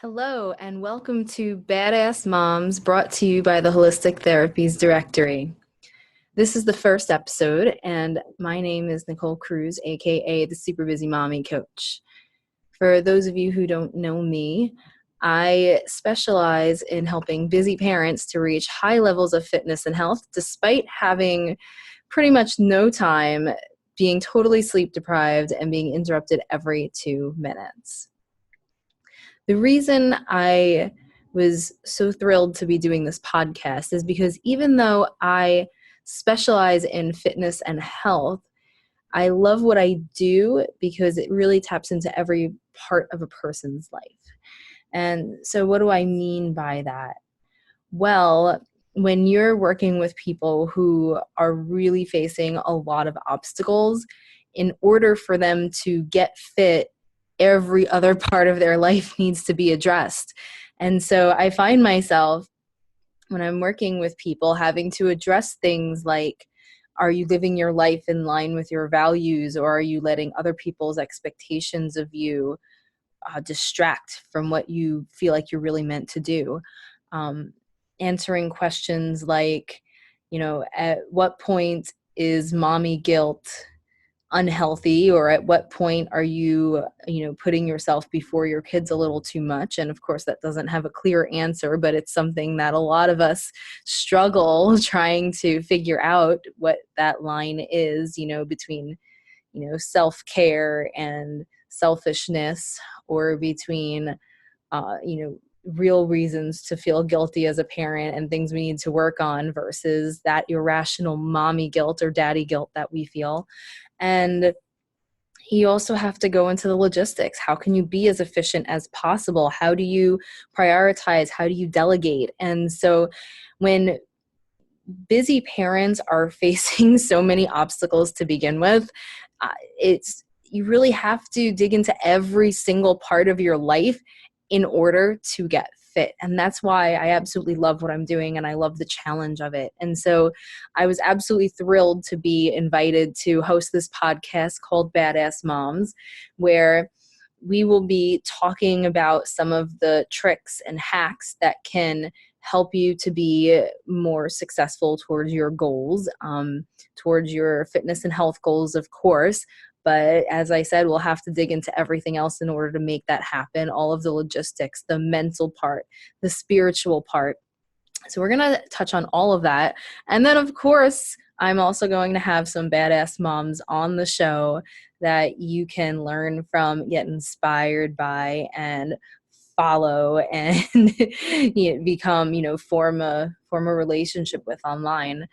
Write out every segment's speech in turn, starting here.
Hello, and welcome to Badass Moms, brought to you by the Holistic Therapies Directory. This is the first episode, and my name is Nicole Cruz, aka the Superbusy Mommy Coach. For those of you who don't know me, I specialize in helping busy parents to reach high levels of fitness and health despite having pretty much no time, being totally sleep deprived, and being interrupted every 2 minutes. The reason I was so thrilled to be doing this podcast is because even though I specialize in fitness and health, I love what I do because it really taps into every part of a person's life. And so what do I mean by that? Well, when you're working with people who are really facing a lot of obstacles, in order for them to get fit, every other part of their life needs to be addressed. And so I find myself, when I'm working with people, having to address things like, are you living your life in line with your values, or are you letting other people's expectations of you distract from what you feel like you're really meant to do? Answering questions like, at what point is mommy guilt unhealthy, or at what point are you putting yourself before your kids a little too much? And of course that doesn't have a clear answer, but it's something that a lot of us struggle trying to figure out what that line is, between self-care and selfishness, or between real reasons to feel guilty as a parent and things we need to work on versus that irrational mommy guilt or daddy guilt that we feel. And you also have to go into the logistics. How can you be as efficient as possible? How do you prioritize? How do you delegate? And so when busy parents are facing so many obstacles to begin with, you really have to dig into every single part of your life in order to get fit. And that's why I absolutely love what I'm doing, and I love the challenge of it. And so I was absolutely thrilled to be invited to host this podcast called Badass Moms, where we will be talking about some of the tricks and hacks that can help you to be more successful towards your goals, towards your fitness and health goals, of course. But as I said, we'll have to dig into everything else in order to make that happen. All of the logistics, the mental part, the spiritual part. So we're going to touch on all of that. And then, of course, I'm also going to have some badass moms on the show that you can learn from, get inspired by, and follow and become, form a relationship with online.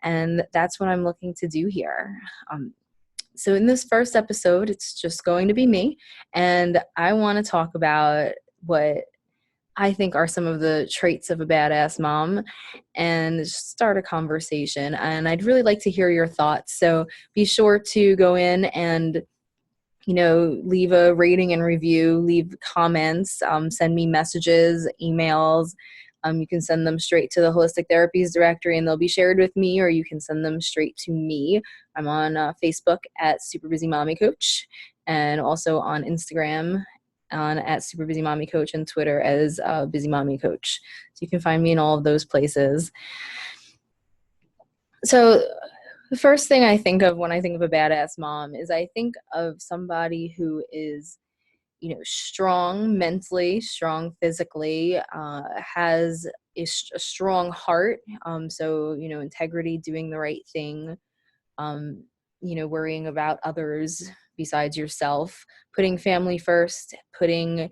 And that's what I'm looking to do here. So in this first episode, it's just going to be me, and I want to talk about what I think are some of the traits of a badass mom and just start a conversation. And I'd really like to hear your thoughts. So be sure to go in and leave a rating and review, leave comments, send me messages, emails. You can send them straight to the Holistic Therapies Directory and they'll be shared with me, or you can send them straight to me. I'm on Facebook at Superbusy Mommy Coach, and also on Instagram at Superbusy Mommy Coach, and Twitter as Busy Mommy Coach. So you can find me in all of those places. So the first thing I think of when I think of a badass mom is I think of somebody who is, strong mentally, strong physically, has a strong heart. So, integrity, doing the right thing, worrying about others besides yourself, putting family first, being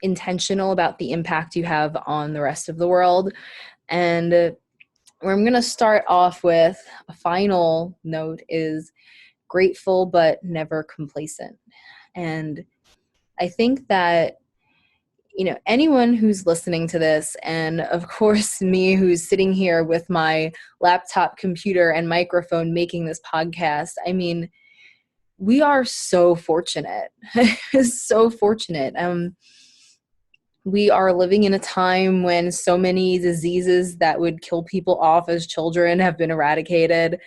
intentional about the impact you have on the rest of the world. And where I'm going to start off with a final note is grateful but never complacent. And I think that, anyone who's listening to this, and of course me who's sitting here with my laptop computer and microphone making this podcast, I mean, we are so fortunate, so fortunate. We are living in a time when so many diseases that would kill people off as children have been eradicated.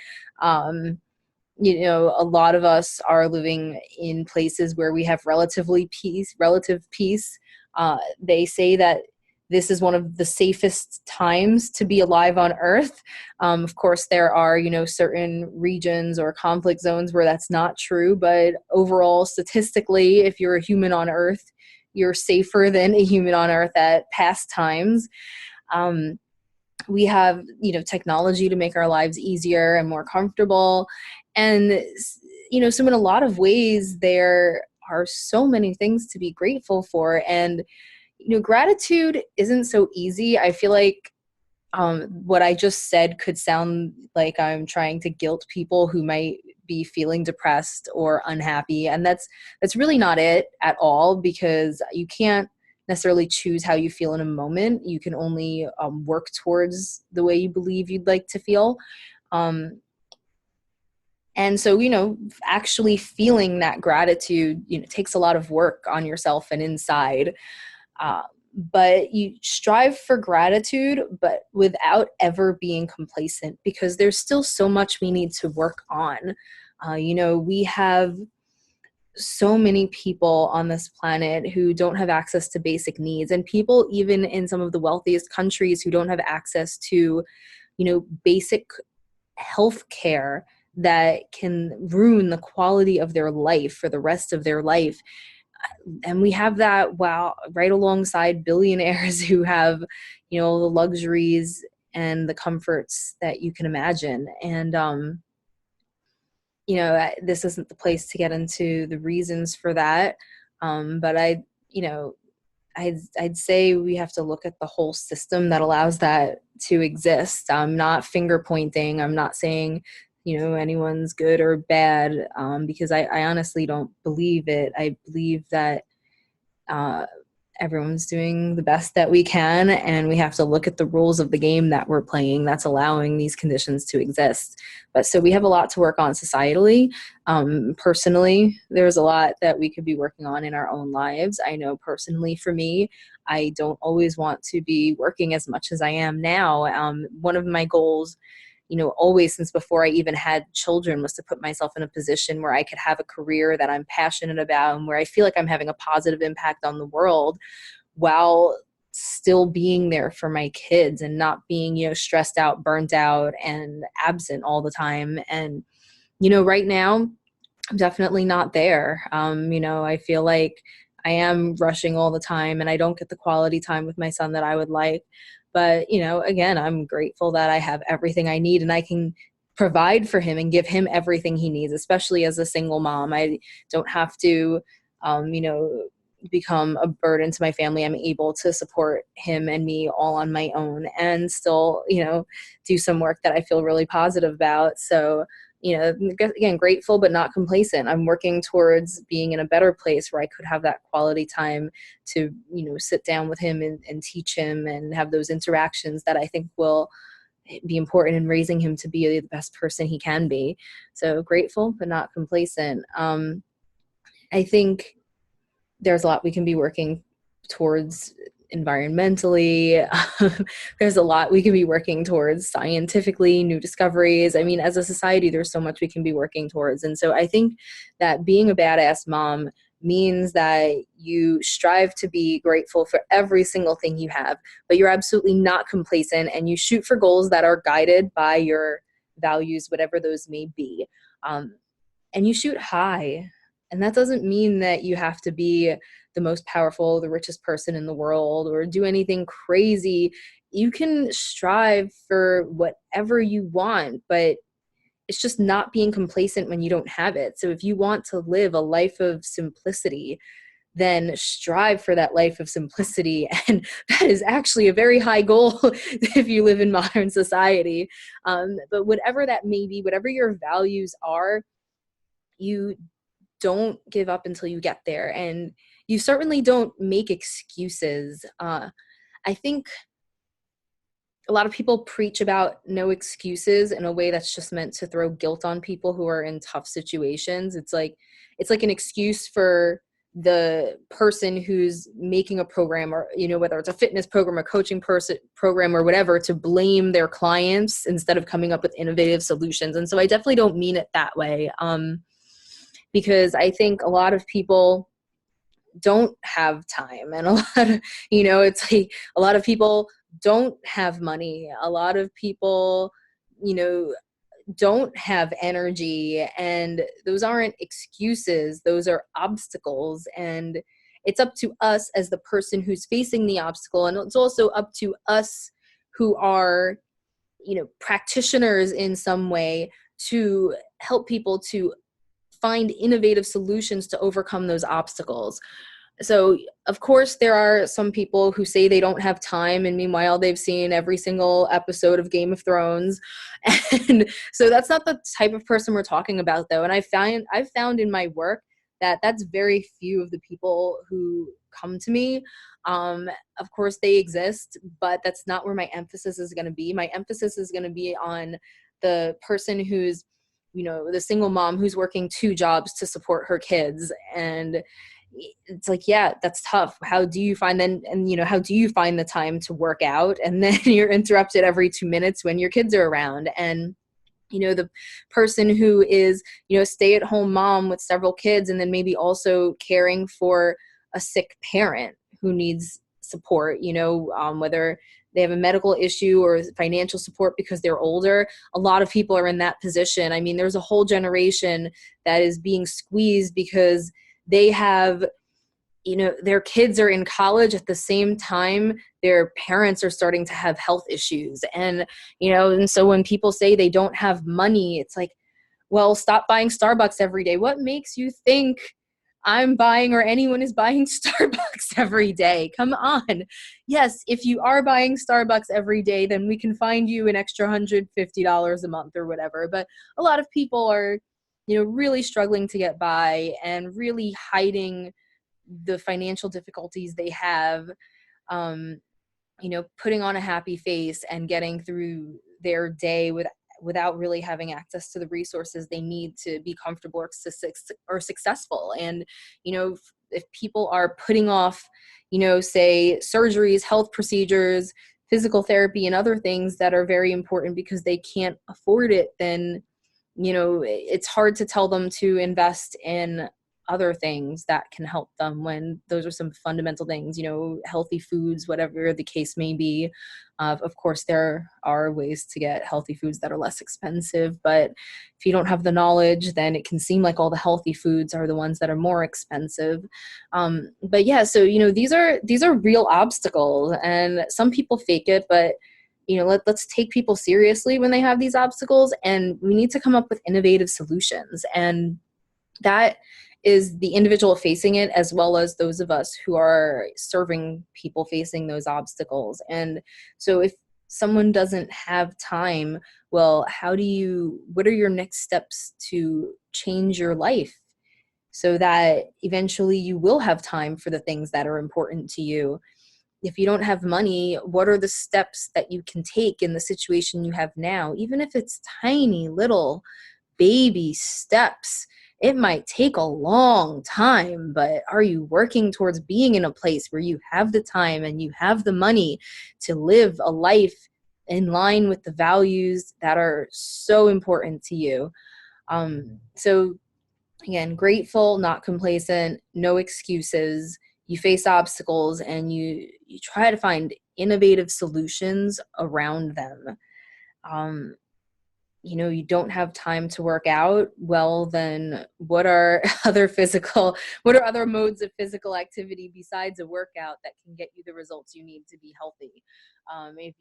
A lot of us are living in places where we have relative peace. They say that this is one of the safest times to be alive on Earth. Of course, there are, certain regions or conflict zones where that's not true. But overall, statistically, if you're a human on Earth, you're safer than a human on Earth at past times. We have, technology to make our lives easier and more comfortable. And, so in a lot of ways, there are so many things to be grateful for. And, gratitude isn't so easy. I feel like what I just said could sound like I'm trying to guilt people who might be feeling depressed or unhappy. And that's really not it at all, because you can't necessarily choose how you feel in a moment. You can only work towards the way you believe you'd like to feel. And so, actually feeling that gratitude, takes a lot of work on yourself and inside. But you strive for gratitude, but without ever being complacent, because there's still so much we need to work on. We have so many people on this planet who don't have access to basic needs, and people even in some of the wealthiest countries who don't have access to, basic health care that can ruin the quality of their life for the rest of their life. And we have that, right alongside billionaires who have, the luxuries and the comforts that you can imagine. And, this isn't the place to get into the reasons for that. But I'd say we have to look at the whole system that allows that to exist. I'm not finger pointing. I'm not saying, anyone's good or bad, because I honestly don't believe it. I believe that everyone's doing the best that we can, and we have to look at the rules of the game that we're playing that's allowing these conditions to exist. But so we have a lot to work on societally. Personally, there's a lot that we could be working on in our own lives. I know personally for me, I don't always want to be working as much as I am now. One of my goals, always since before I even had children, was to put myself in a position where I could have a career that I'm passionate about and where I feel like I'm having a positive impact on the world while still being there for my kids and not being, stressed out, burnt out, and absent all the time. And, right now I'm definitely not there. I feel like I am rushing all the time and I don't get the quality time with my son that I would like. But, again, I'm grateful that I have everything I need and I can provide for him and give him everything he needs, especially as a single mom. I don't have to, become a burden to my family. I'm able to support him and me all on my own and still, do some work that I feel really positive about. So, again, grateful, but not complacent. I'm working towards being in a better place where I could have that quality time to, sit down with him and teach him and have those interactions that I think will be important in raising him to be the best person he can be. So grateful, but not complacent. I think there's a lot we can be working towards environmentally. There's a lot we can be working towards scientifically, new discoveries. I mean, as a society, there's so much we can be working towards. And so I think that being a badass mom means that you strive to be grateful for every single thing you have, but you're absolutely not complacent, and you shoot for goals that are guided by your values, whatever those may be. And you shoot high. And that doesn't mean that you have to be the most powerful, the richest person in the world, or do anything crazy. You can strive for whatever you want, but it's just not being complacent when you don't have it. So if you want to live a life of simplicity, then strive for that life of simplicity. And that is actually a very high goal if you live in modern society. But whatever that may be, whatever your values are, you don't give up until you get there. And you certainly don't make excuses. I think a lot of people preach about no excuses in a way that's just meant to throw guilt on people who are in tough situations. It's like an excuse for the person who's making a program, or, whether it's a fitness program or coaching program or whatever, to blame their clients instead of coming up with innovative solutions. And so I definitely don't mean it that way, because I think a lot of people don't have time, and a lot of, it's like a lot of people don't have money. A lot of people, don't have energy, and those aren't excuses. Those are obstacles. And it's up to us as the person who's facing the obstacle. And it's also up to us who are, practitioners in some way, to help people to find innovative solutions to overcome those obstacles. So, of course, there are some people who say they don't have time, and meanwhile, they've seen every single episode of Game of Thrones. And so that's not the type of person we're talking about, though. And I've found in my work that that's very few of the people who come to me. Of course, they exist, but that's not where my emphasis is going to be. My emphasis is going to be on the person who's, the single mom who's working 2 jobs to support her kids. And it's like, yeah, that's tough. How do you find then, and how do you find the time to work out? And then you're interrupted every 2 minutes when your kids are around. And the person who is, a stay-at-home mom with several kids, and then maybe also caring for a sick parent who needs support, whether they have a medical issue or financial support because they're older. A lot of people are in that position. I mean, there's a whole generation that is being squeezed because they have, their kids are in college at the same time their parents are starting to have health issues. And, and so when people say they don't have money, it's like, well, stop buying Starbucks every day. What makes you think I'm buying, or anyone is buying, Starbucks every day? Come on. Yes, if you are buying Starbucks every day, then we can find you an extra $150 a month or whatever. But a lot of people are, really struggling to get by and really hiding the financial difficulties they have, putting on a happy face and getting through their day without really having access to the resources they need to be comfortable or successful. And, if people are putting off, say surgeries, health procedures, physical therapy, and other things that are very important because they can't afford it, then, it's hard to tell them to invest in other things that can help them, when those are some fundamental things, healthy foods, whatever the case may be. Of course, there are ways to get healthy foods that are less expensive, but if you don't have the knowledge, then it can seem like all the healthy foods are the ones that are more expensive. But yeah, so, these are real obstacles, and some people fake it, but let's take people seriously when they have these obstacles, and we need to come up with innovative solutions. And that is the individual facing it, as well as those of us who are serving people facing those obstacles. And so if someone doesn't have time, well, what are your next steps to change your life so that eventually you will have time for the things that are important to you? If you don't have money, what are the steps that you can take in the situation you have now? Even if it's tiny little baby steps, it might take a long time, but are you working towards being in a place where you have the time and you have the money to live a life in line with the values that are so important to you? So again, grateful, not complacent, no excuses. You face obstacles and you try to find innovative solutions around them. You don't have time to work out. Well, then what are other modes of physical activity besides a workout that can get you the results you need to be healthy? If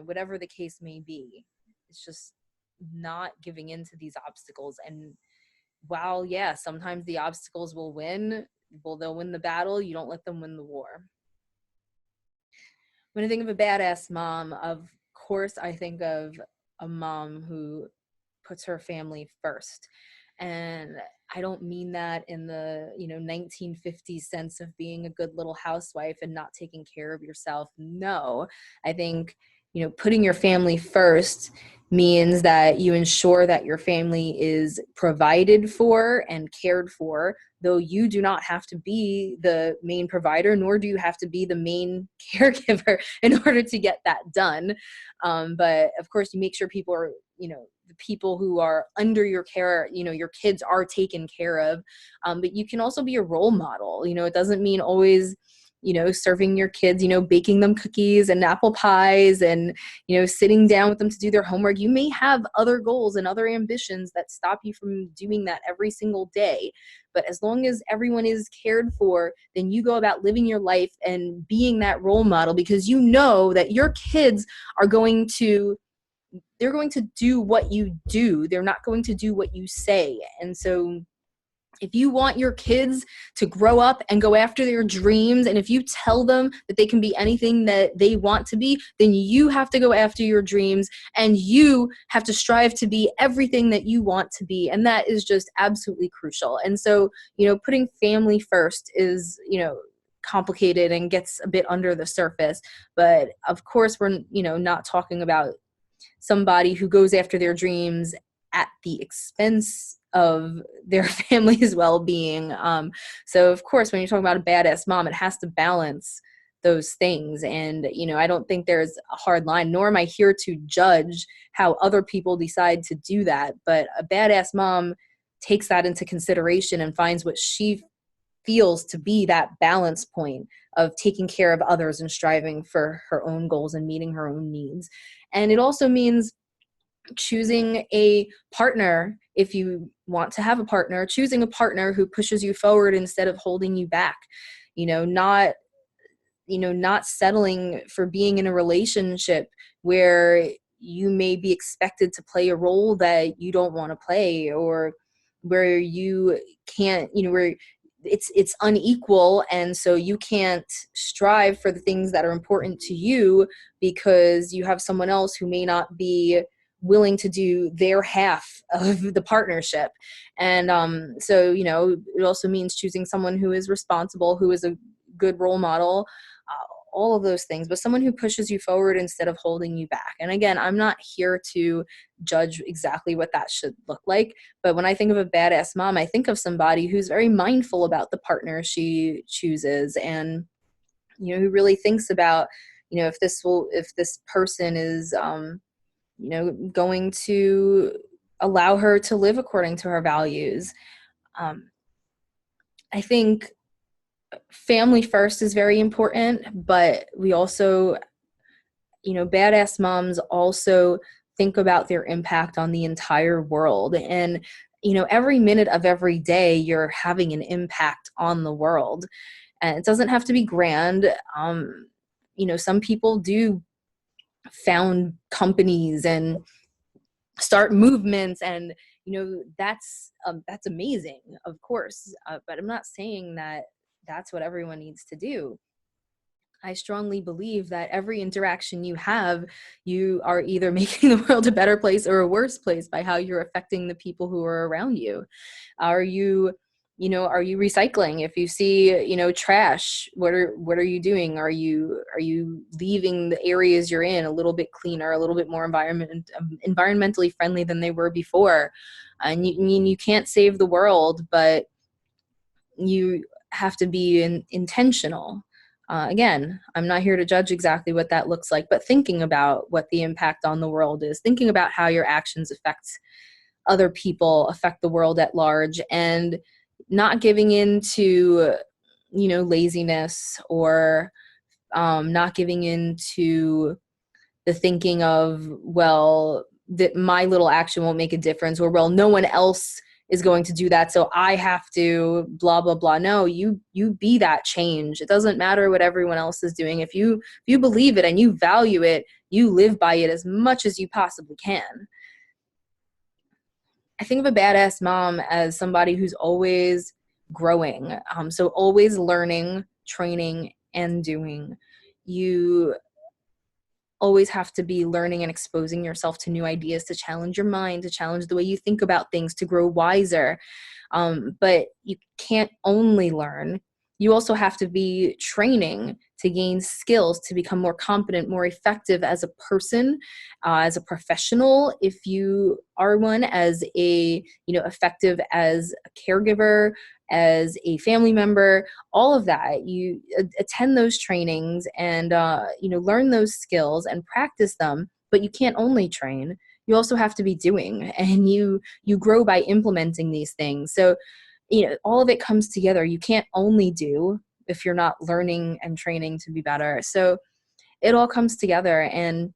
whatever the case may be, it's just not giving into these obstacles. And while, yeah, sometimes the obstacles will win, they'll win the battle, you don't let them win the war. When I think of a badass mom, of course, I think of a mom who puts her family first. And I don't mean that in the 1950s sense of being a good little housewife and not taking care of yourself. No, I think putting your family first means that you ensure that your family is provided for and cared for, though you do not have to be the main provider, nor do you have to be the main caregiver in order to get that done. But of course, you make sure people are, the people who are under your care, your kids are taken care of. But you can also be a role model. It doesn't mean always, serving your kids, baking them cookies and apple pies and, sitting down with them to do their homework. You may have other goals and other ambitions that stop you from doing that every single day. But as long as everyone is cared for, then you go about living your life and being that role model, because you know that your kids are they're going to do what you do. They're not going to do what you say. And so if you want your kids to grow up and go after their dreams, and if you tell them that they can be anything that they want to be, then you have to go after your dreams, and you have to strive to be everything that you want to be. And that is just absolutely crucial. And so, putting family first is, complicated and gets a bit under the surface. But of course, we're, not talking about somebody who goes after their dreams at the expense of their family's well-being. So of course, when you're talking about a badass mom, it has to balance those things. And, I don't think there's a hard line, nor am I here to judge how other people decide to do that. But a badass mom takes that into consideration and finds what she feels to be that balance point of taking care of others and striving for her own goals and meeting her own needs. And it also means choosing a partner. If you want to have a partner, choosing a partner who pushes you forward instead of holding you back, not settling for being in a relationship where you may be expected to play a role that you don't want to play, or where you can't, where it's unequal, and so you can't strive for the things that are important to you because you have someone else who may not be willing to do their half of the partnership. And so it also means choosing someone who is responsible, who is a good role model, all of those things, but someone who pushes you forward instead of holding you back. And again, I'm not here to judge exactly what that should look like, but when I think of a badass mom, I think of somebody who's very mindful about the partner she chooses, and who really thinks about, if this person is going to allow her to live according to her values. I think family first is very important, but we also, badass moms also think about their impact on the entire world. And, every minute of every day, you're having an impact on the world. And it doesn't have to be grand. Some people do found companies and start movements, and that's amazing, of course, but I'm not saying that that's what everyone needs to do. I strongly believe that every interaction you have, you are either making the world a better place or a worse place by how you're affecting the people who are around you. Are you recycling? If you see, trash, what are you doing? Are you leaving the areas you're in a little bit cleaner, a little bit more environmentally friendly than they were before? And you can't save the world, but you have to be intentional. Again, I'm not here to judge exactly what that looks like, but thinking about what the impact on the world is, thinking about how your actions affect other people, affect the world at large, and not giving in to, laziness, or not giving in to the thinking of, well, that my little action won't make a difference, or, well, no one else is going to do that, so I have to blah, blah, blah. No, you be that change. It doesn't matter what everyone else is doing. If you believe it and you value it, you live by it as much as you possibly can. I think of a badass mom as somebody who's always growing. So always learning, training, and doing. You always have to be learning and exposing yourself to new ideas, to challenge your mind, to challenge the way you think about things, to grow wiser. But you can't only learn. You also have to be training to gain skills to become more competent, more effective as a person, as a professional, if you are one, as a, effective as a caregiver, as a family member, all of that. You attend those trainings and, learn those skills and practice them, but you can't only train. You also have to be doing, and you grow by implementing these things. So, all of it comes together. You can't only do if you're not learning and training to be better. So it all comes together, and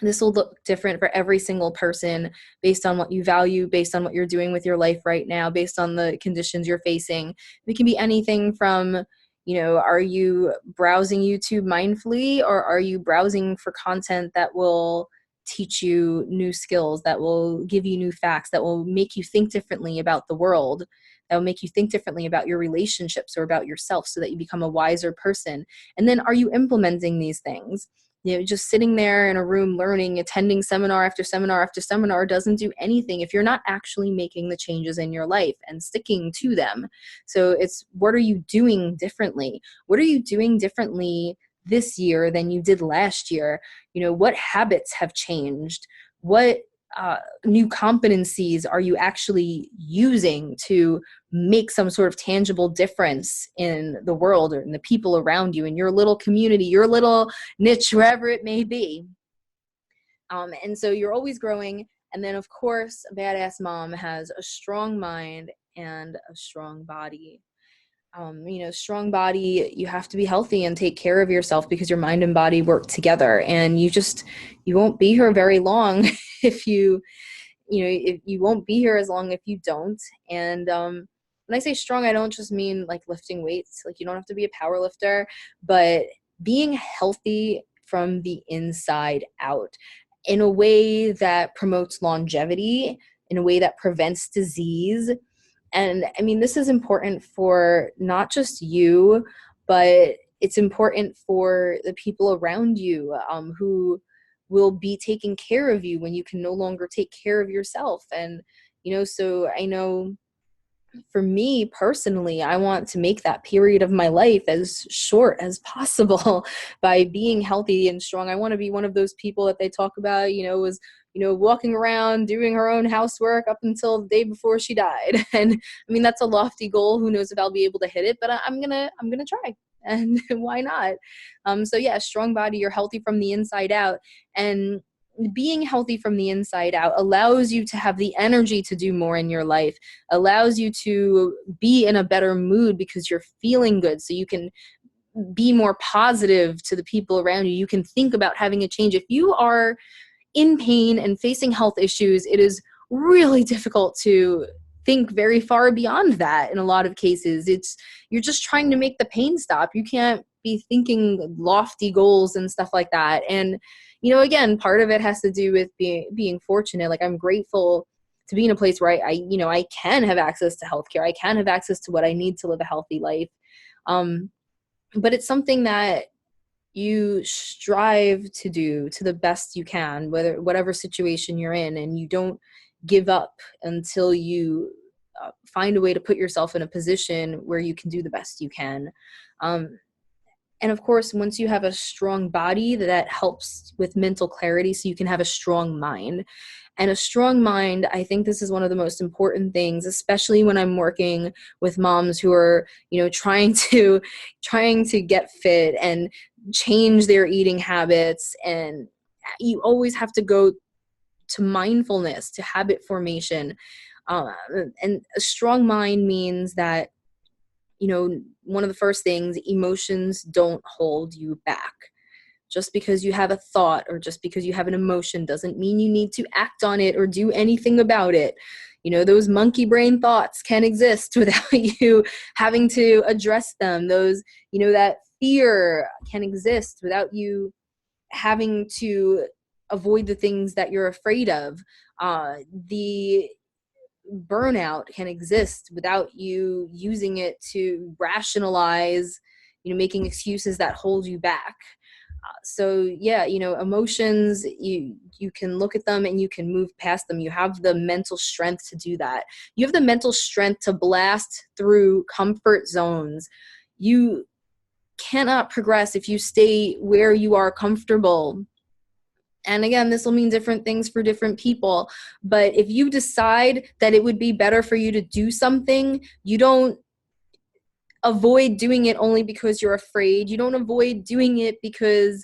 this will look different for every single person based on what you value, based on what you're doing with your life right now, based on the conditions you're facing. It can be anything from, are you browsing YouTube mindfully, or are you browsing for content that will teach you new skills, that will give you new facts, that will make you think differently about the world, that will make you think differently about your relationships or about yourself, so that you become a wiser person. And then are you implementing these things? Just sitting there in a room learning, attending seminar after seminar after seminar doesn't do anything if you're not actually making the changes in your life and sticking to them. So it's, what are you doing differently? What are you doing differently this year than you did last year? What habits have changed? What new competencies are you actually using to make some sort of tangible difference in the world or in the people around you, in your little community, your little niche, wherever it may be? And so you're always growing. And then, of course, a badass mom has a strong mind and a strong body. Strong body, you have to be healthy and take care of yourself, because your mind and body work together, and you won't be here very long if if you won't be here as long if you don't. And when I say strong, I don't just mean like lifting weights. Like, you don't have to be a power lifter, but being healthy from the inside out in a way that promotes longevity, in a way that prevents disease. And I mean, this is important for not just you, but it's important for the people around you, who will be taking care of you when you can no longer take care of yourself. And, so I know for me personally, I want to make that period of my life as short as possible by being healthy and strong. I want to be one of those people that they talk about, was, walking around doing her own housework up until the day before she died. And I mean, that's a lofty goal. Who knows if I'll be able to hit it, but I'm going to try. And why not? So yeah, strong body, you're healthy from the inside out. And being healthy from the inside out allows you to have the energy to do more in your life, allows you to be in a better mood because you're feeling good. So you can be more positive to the people around you. You can think about having a change. If you are in pain and facing health issues, it is really difficult to think very far beyond that. In a lot of cases, you're just trying to make the pain stop. You can't be thinking lofty goals and stuff like that. And again, part of it has to do with being fortunate. Like, I'm grateful to be in a place where I can have access to healthcare. I can have access to what I need to live a healthy life. But it's something that you strive to do to the best you can, whatever situation you're in, and you don't give up until you find a way to put yourself in a position where you can do the best you can. And of course, once you have a strong body, that helps with mental clarity, so you can have a strong mind. And a strong mind, I think this is one of the most important things, especially when I'm working with moms who are, trying to get fit and change their eating habits. And you always have to go to mindfulness, to habit formation. And a strong mind means that, one of the first things, emotions don't hold you back. Just because you have a thought or just because you have an emotion doesn't mean you need to act on it or do anything about it. Those monkey brain thoughts can exist without you having to address them. Those, that fear can exist without you having to avoid the things that you're afraid of. The burnout can exist without you using it to rationalize, making excuses that hold you back. So yeah, emotions, you can look at them and you can move past them. You have the mental strength to do that. You have the mental strength to blast through comfort zones. you cannot progress if you stay where you are comfortable. And again, this will mean different things for different people. But if you decide that it would be better for you to do something, you don't avoid doing it only because you're afraid. You don't avoid doing it because,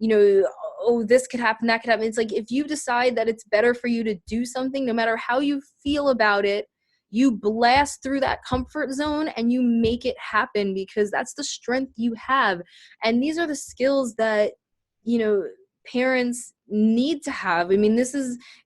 oh, this could happen, that could happen. It's like, if you decide that it's better for you to do something, no matter how you feel about it, you blast through that comfort zone and you make it happen, because that's the strength you have. And these are the skills that, parents need to have. I mean,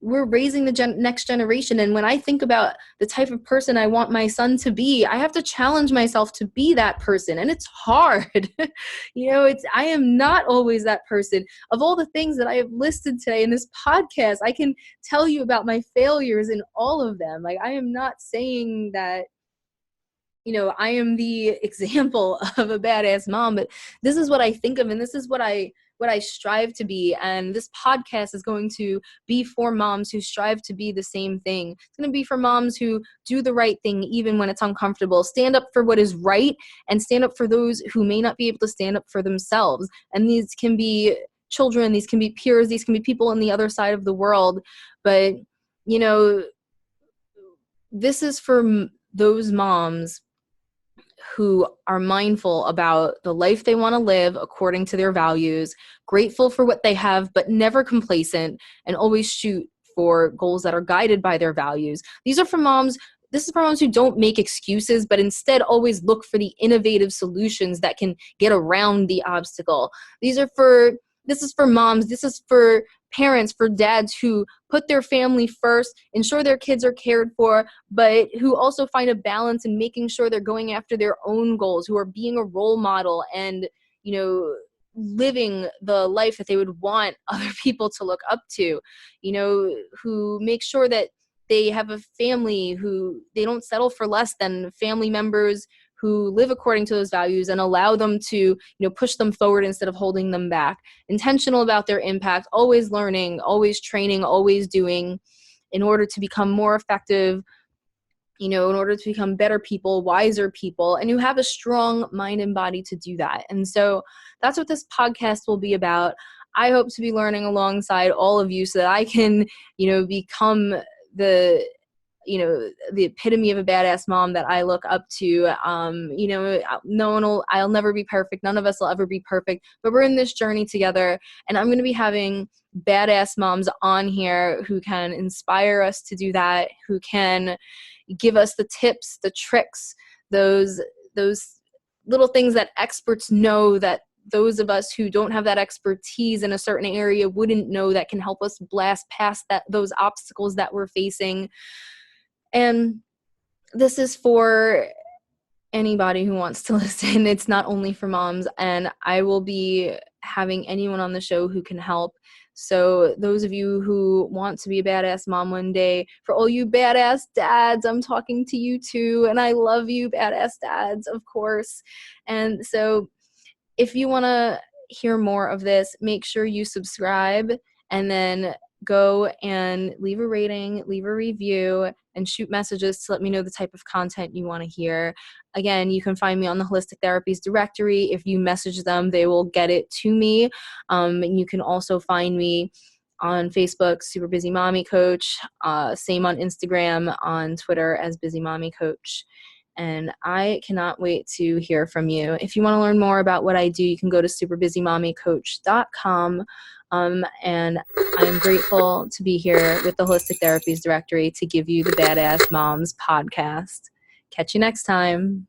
we're raising the next generation. And when I think about the type of person I want my son to be, I have to challenge myself to be that person. And it's hard. I am not always that person. Of all the things that I have listed today in this podcast, I can tell you about my failures in all of them. Like, I am not saying that, I am the example of a badass mom, but this is what I think of, and this is what I strive to be. And this podcast is going to be for moms who strive to be the same thing. It's going to be for moms who do the right thing even when it's uncomfortable. Stand up for what is right, and stand up for those who may not be able to stand up for themselves. And these can be children, these can be peers, these can be people on the other side of the world. But, this is for those moms who are mindful about the life they want to live according to their values, grateful for what they have, but never complacent, and always shoot for goals that are guided by their values. This is for moms who don't make excuses, but instead always look for the innovative solutions that can get around the obstacle. This is for moms, this is for parents, for dads who put their family first, ensure their kids are cared for, but who also find a balance in making sure they're going after their own goals, who are being a role model and, living the life that they would want other people to look up to, who make sure that they have a family, who they don't settle for less than family members who live according to those values, and allow them to, push them forward instead of holding them back. Intentional about their impact, always learning, always training, always doing, in order to become more effective, in order to become better people, wiser people, and who have a strong mind and body to do that. And so that's what this podcast will be about. I hope to be learning alongside all of you so that I can, become the epitome of a badass mom that I look up to. I'll never be perfect. None of us will ever be perfect, but we're in this journey together. And I'm going to be having badass moms on here who can inspire us to do that, who can give us the tips, the tricks, those little things that experts know that those of us who don't have that expertise in a certain area wouldn't know, that can help us blast past those obstacles that we're facing. And this is for anybody who wants to listen. It's not only for moms, and I will be having anyone on the show who can help. So those of you who want to be a badass mom one day, for all you badass dads, I'm talking to you too, and I love you, badass dads, of course. And so if you want to hear more of this, make sure you subscribe, and then go and leave a rating, leave a review, and shoot messages to let me know the type of content you want to hear. Again, you can find me on the Holistic Therapies directory. If you message them, they will get it to me. And you can also find me on Facebook, Superbusy Mommy Coach, same on Instagram, on Twitter as Busy Mommy Coach. And I cannot wait to hear from you. If you want to learn more about what I do, you can go to superbusymommycoach.com. And I'm grateful to be here with the Holistic Therapies Directory to give you the Badass Moms podcast. Catch you next time.